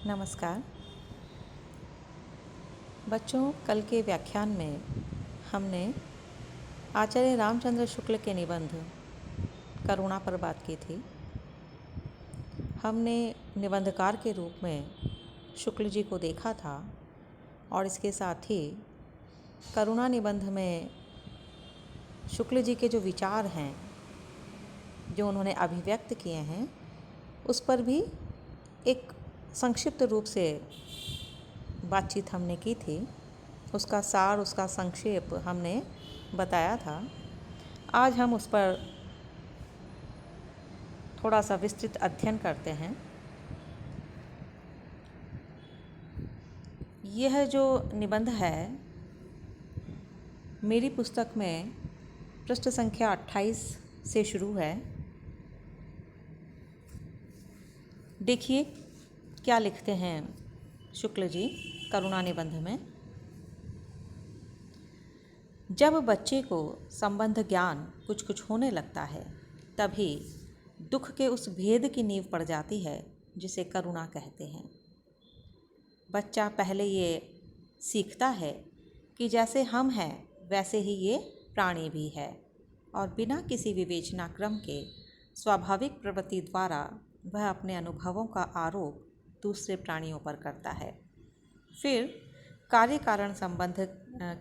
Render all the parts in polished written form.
नमस्कार बच्चों, कल के व्याख्यान में हमने आचार्य रामचंद्र शुक्ल के निबंध करुणा पर बात की थी। हमने निबंधकार के रूप में शुक्ल जी को देखा था और इसके साथ ही करुणा निबंध में शुक्ल जी के जो विचार हैं, जो उन्होंने अभिव्यक्त किए हैं, उस पर भी एक संक्षिप्त रूप से बातचीत हमने की थी। उसका सार, उसका संक्षेप हमने बताया था। आज हम उस पर थोड़ा सा विस्तृत अध्ययन करते हैं। यह जो निबंध है मेरी पुस्तक में पृष्ठ संख्या 28 से शुरू है। देखिए क्या लिखते हैं शुक्ल जी करुणा निबंध में। जब बच्चे को संबंध ज्ञान कुछ कुछ होने लगता है, तभी दुख के उस भेद की नींव पड़ जाती है जिसे करुणा कहते हैं। बच्चा पहले ये सीखता है कि जैसे हम हैं वैसे ही ये प्राणी भी है, और बिना किसी विवेचना क्रम के स्वाभाविक प्रवृत्ति द्वारा वह अपने अनुभवों का आरोप दूसरे प्राणियों पर करता है। फिर कार्य कारण संबंध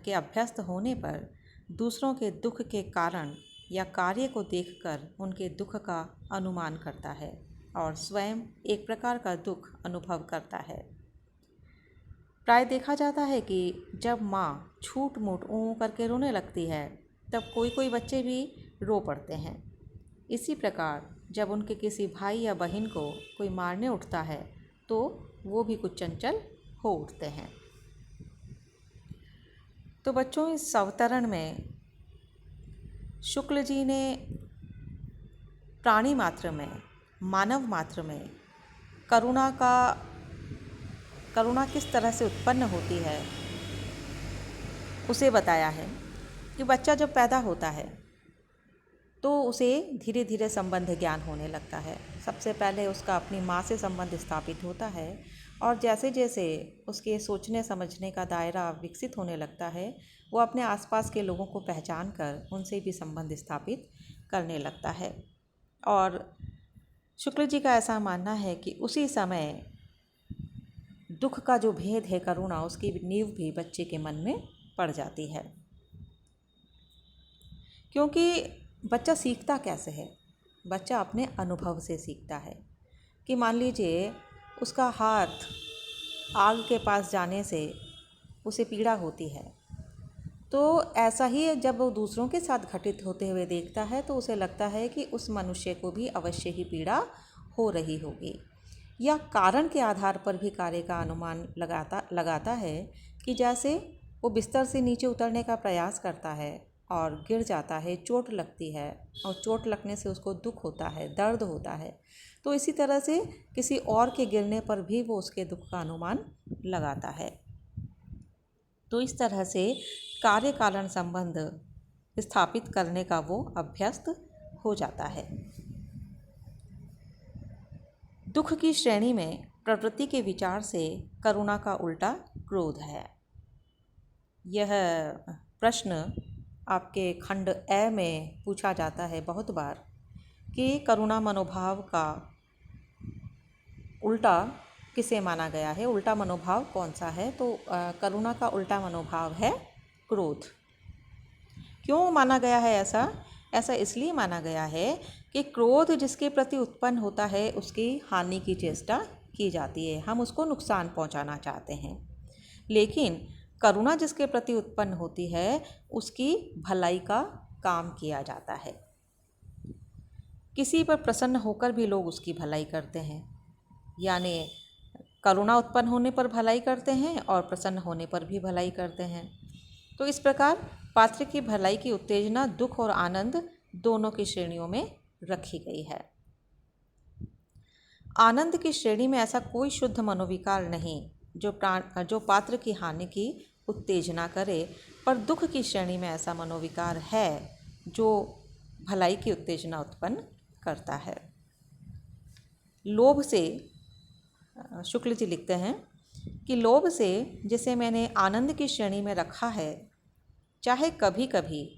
के अभ्यस्त होने पर दूसरों के दुख के कारण या कार्य को देखकर उनके दुख का अनुमान करता है और स्वयं एक प्रकार का दुख अनुभव करता है। प्राय देखा जाता है कि जब माँ छूट मूट ऊँ करके रोने लगती है, तब कोई कोई बच्चे भी रो पड़ते हैं। इसी प्रकार जब उनके किसी भाई या बहन को कोई मारने उठता है, तो वो भी कुछ चंचल हो उठते हैं। तो बच्चों, इस अवतरण में शुक्ल जी ने प्राणी मात्र में, मानव मात्र में करुणा किस तरह से उत्पन्न होती है उसे बताया है। कि बच्चा जब पैदा होता है तो उसे धीरे धीरे संबंध ज्ञान होने लगता है। सबसे पहले उसका अपनी माँ से संबंध स्थापित होता है, और जैसे जैसे उसके सोचने समझने का दायरा विकसित होने लगता है, वो अपने आसपास के लोगों को पहचान कर उनसे भी संबंध स्थापित करने लगता है। और शुक्ल जी का ऐसा मानना है कि उसी समय दुख का जो भेद है करुणा, उसकी नींव भी बच्चे के मन में पड़ जाती है। क्योंकि बच्चा सीखता कैसे है? बच्चा अपने अनुभव से सीखता है। कि मान लीजिए उसका हाथ आग के पास जाने से उसे पीड़ा होती है, तो ऐसा ही जब वो दूसरों के साथ घटित होते हुए देखता है, तो उसे लगता है कि उस मनुष्य को भी अवश्य ही पीड़ा हो रही होगी। या कारण के आधार पर भी कार्य का अनुमान लगाता है कि जैसे वो बिस्तर से नीचे उतरने का प्रयास करता है और गिर जाता है, चोट लगती है, और चोट लगने से उसको दुख होता है, दर्द होता है, तो इसी तरह से किसी और के गिरने पर भी वो उसके दुख का अनुमान लगाता है। तो इस तरह से कार्य कारण संबंध स्थापित करने का वो अभ्यस्त हो जाता है। दुख की श्रेणी में प्रवृत्ति के विचार से करुणा का उल्टा क्रोध है। यह प्रश्न आपके खंड ए में पूछा जाता है बहुत बार कि करुणा मनोभाव का उल्टा किसे माना गया है, उल्टा मनोभाव कौन सा है? तो करुणा का उल्टा मनोभाव है क्रोध। क्यों माना गया है ऐसा? ऐसा इसलिए माना गया है कि क्रोध जिसके प्रति उत्पन्न होता है उसकी हानि की चेष्टा की जाती है, हम उसको नुकसान पहुंचाना चाहते हैं। लेकिन करुणा जिसके प्रति उत्पन्न होती है उसकी भलाई का काम किया जाता है। किसी पर प्रसन्न होकर भी लोग उसकी भलाई करते हैं, यानी करुणा उत्पन्न होने पर भलाई करते हैं और प्रसन्न होने पर भी भलाई करते हैं। तो इस प्रकार पात्र की भलाई की उत्तेजना दुख और आनंद दोनों की श्रेणियों में रखी गई है। आनंद की श्रेणी में ऐसा कोई शुद्ध मनोविकार नहीं जो पात्र की हानि की उत्तेजना करे, पर दुख की श्रेणी में ऐसा मनोविकार है जो भलाई की उत्तेजना उत्पन्न करता है। लोभ से शुक्ल जी लिखते हैं कि लोभ से जिसे मैंने आनंद की श्रेणी में रखा है, चाहे कभी कभी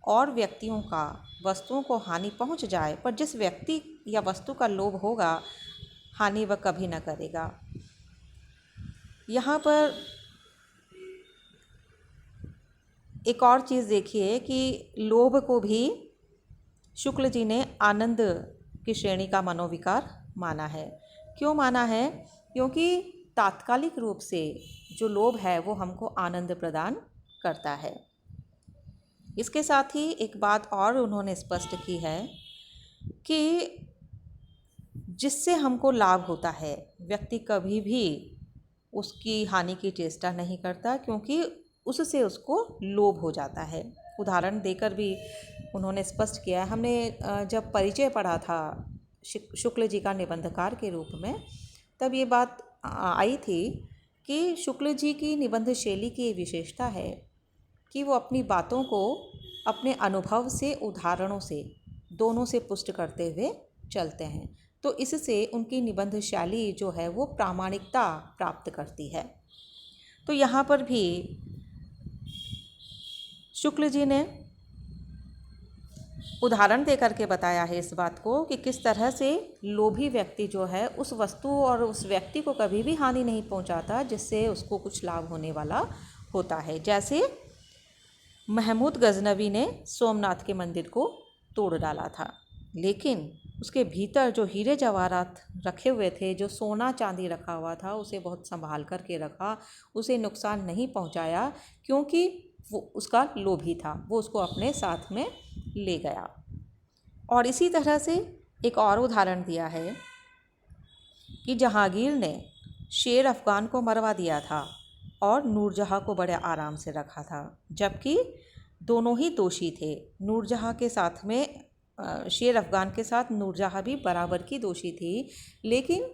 और व्यक्तियों का वस्तुओं को हानि पहुंच जाए, पर जिस व्यक्ति या वस्तु का लोभ होगा हानि वह कभी न करेगा। यहाँ पर एक और चीज़ देखिए कि लोभ को भी शुक्ल जी ने आनंद की श्रेणी का मनोविकार माना है। क्यों माना है? क्योंकि तात्कालिक रूप से जो लोभ है वो हमको आनंद प्रदान करता है। इसके साथ ही एक बात और उन्होंने स्पष्ट की है कि जिससे हमको लाभ होता है व्यक्ति कभी भी उसकी हानि की चेष्टा नहीं करता, क्योंकि उससे उसको लोभ हो जाता है। उदाहरण देकर भी उन्होंने स्पष्ट किया है। हमने जब परिचय पढ़ा था शुक्ल जी का निबंधकार के रूप में, तब ये बात आई थी कि शुक्ल जी की निबंध शैली की विशेषता है कि वो अपनी बातों को अपने अनुभव से, उदाहरणों से, दोनों से पुष्ट करते हुए चलते हैं। तो इससे उनकी निबंध शैली जो है वो प्रामाणिकता प्राप्त करती है। तो यहाँ पर भी शुक्ल जी ने उदाहरण दे करके बताया है इस बात को कि किस तरह से लोभी व्यक्ति जो है उस वस्तु और उस व्यक्ति को कभी भी हानि नहीं पहुंचाता जिससे उसको कुछ लाभ होने वाला होता है। जैसे महमूद गजनवी ने सोमनाथ के मंदिर को तोड़ डाला था, लेकिन उसके भीतर जो हीरे जवाहरात रखे हुए थे, जो सोना चांदी रखा हुआ था, उसे बहुत संभाल कर के रखा, उसे नुकसान नहीं पहुंचाया, क्योंकि वो उसका लोभी था, वो उसको अपने साथ में ले गया। और इसी तरह से एक और उदाहरण दिया है कि जहांगीर ने शेर अफ़गान को मरवा दिया था और नूरजहाँ को बड़े आराम से रखा था, जबकि दोनों ही दोषी थे। नूरजहाँ के साथ में शेर अफ़गान के साथ नूरजहाँ भी बराबर की दोषी थी, लेकिन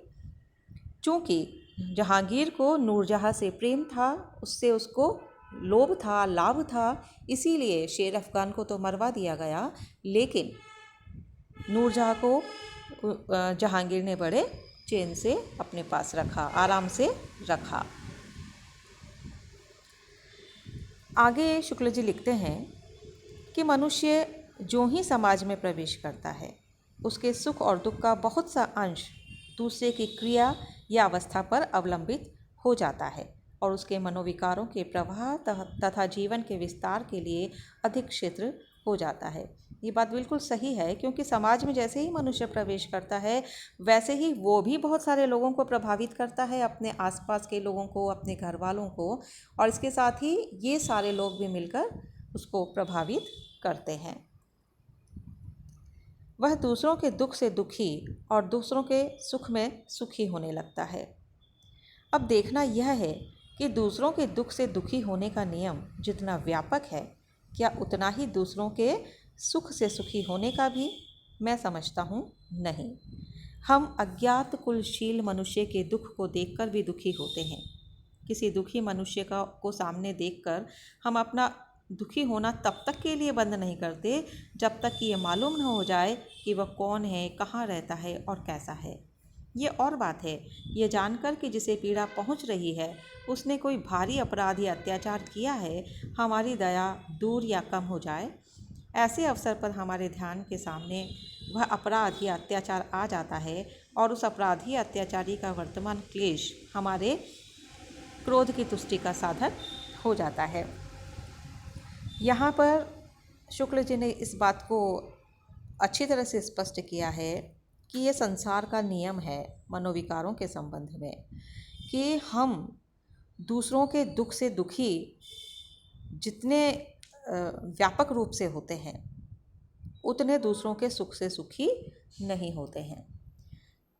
चूँकि जहांगीर को नूरजहाँ से प्रेम था, उससे उसको लोभ था, लाभ था, इसीलिए शेर अफ़गान को तो मरवा दिया गया, लेकिन नूरजहाँ को जहांगीर ने बड़े चैन से अपने पास रखा, आराम से रखा। आगे शुक्ल जी लिखते हैं कि मनुष्य जो ही समाज में प्रवेश करता है, उसके सुख और दुख का बहुत सा अंश दूसरे की क्रिया या अवस्था पर अवलंबित हो जाता है और उसके मनोविकारों के प्रवाह तथा जीवन के विस्तार के लिए अधिक क्षेत्र हो जाता है। ये बात बिल्कुल सही है, क्योंकि समाज में जैसे ही मनुष्य प्रवेश करता है वैसे ही वो भी बहुत सारे लोगों को प्रभावित करता है, अपने आसपास के लोगों को, अपने घर वालों को, और इसके साथ ही ये सारे लोग भी मिलकर उसको प्रभावित करते हैं। वह दूसरों के दुख से दुखी और दूसरों के सुख में सुखी होने लगता है। अब देखना यह है कि दूसरों के दुख से दुखी होने का नियम जितना व्यापक है, क्या उतना ही दूसरों के सुख से सुखी होने का भी? मैं समझता हूँ नहीं। हम अज्ञात कुलशील मनुष्य के दुख को देखकर भी दुखी होते हैं। किसी दुखी मनुष्य को सामने देखकर हम अपना दुखी होना तब तक के लिए बंद नहीं करते जब तक कि ये मालूम न हो जाए कि वह कौन है, कहाँ रहता है और कैसा है। ये और बात है, ये जानकर कि जिसे पीड़ा पहुंच रही है उसने कोई भारी अपराध या अत्याचार किया है, हमारी दया दूर या कम हो जाए। ऐसे अवसर पर हमारे ध्यान के सामने वह अपराध या अत्याचार आ जाता है और उस अपराधी या अत्याचारी का वर्तमान क्लेश हमारे क्रोध की तुष्टि का साधन हो जाता है। यहाँ पर शुक्ल जी ने इस बात को अच्छी तरह से स्पष्ट किया है कि ये संसार का नियम है मनोविकारों के संबंध में, कि हम दूसरों के दुख से दुखी जितने व्यापक रूप से होते हैं उतने दूसरों के सुख से सुखी नहीं होते हैं।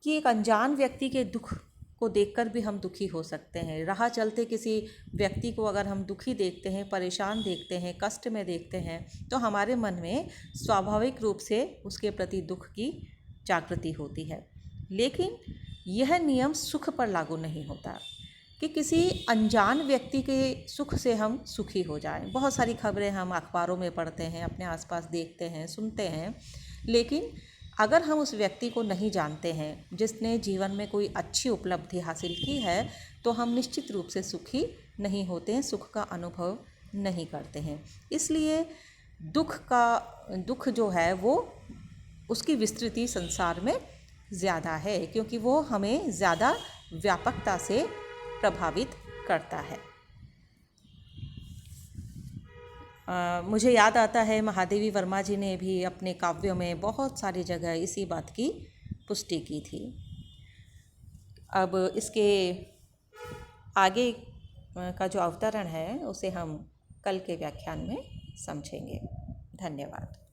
कि एक अनजान व्यक्ति के दुख को देखकर भी हम दुखी हो सकते हैं। राह चलते किसी व्यक्ति को अगर हम दुखी देखते हैं, परेशान देखते हैं, कष्ट में देखते हैं, तो हमारे मन में स्वाभाविक रूप से उसके प्रति दुख की जागृति होती है। लेकिन यह नियम सुख पर लागू नहीं होता कि किसी अनजान व्यक्ति के सुख से हम सुखी हो जाएं। बहुत सारी खबरें हम अखबारों में पढ़ते हैं, अपने आसपास देखते हैं, सुनते हैं, लेकिन अगर हम उस व्यक्ति को नहीं जानते हैं जिसने जीवन में कोई अच्छी उपलब्धि हासिल की है, तो हम निश्चित रूप से सुखी नहीं होते हैं, सुख का अनुभव नहीं करते हैं। इसलिए दुख जो है वो उसकी विस्तृति संसार में ज़्यादा है, क्योंकि वो हमें ज़्यादा व्यापकता से प्रभावित करता है। मुझे याद आता है महादेवी वर्मा जी ने भी अपने काव्यों में बहुत सारी जगह इसी बात की पुष्टि की थी। अब इसके आगे का जो अवतरण है उसे हम कल के व्याख्यान में समझेंगे। धन्यवाद।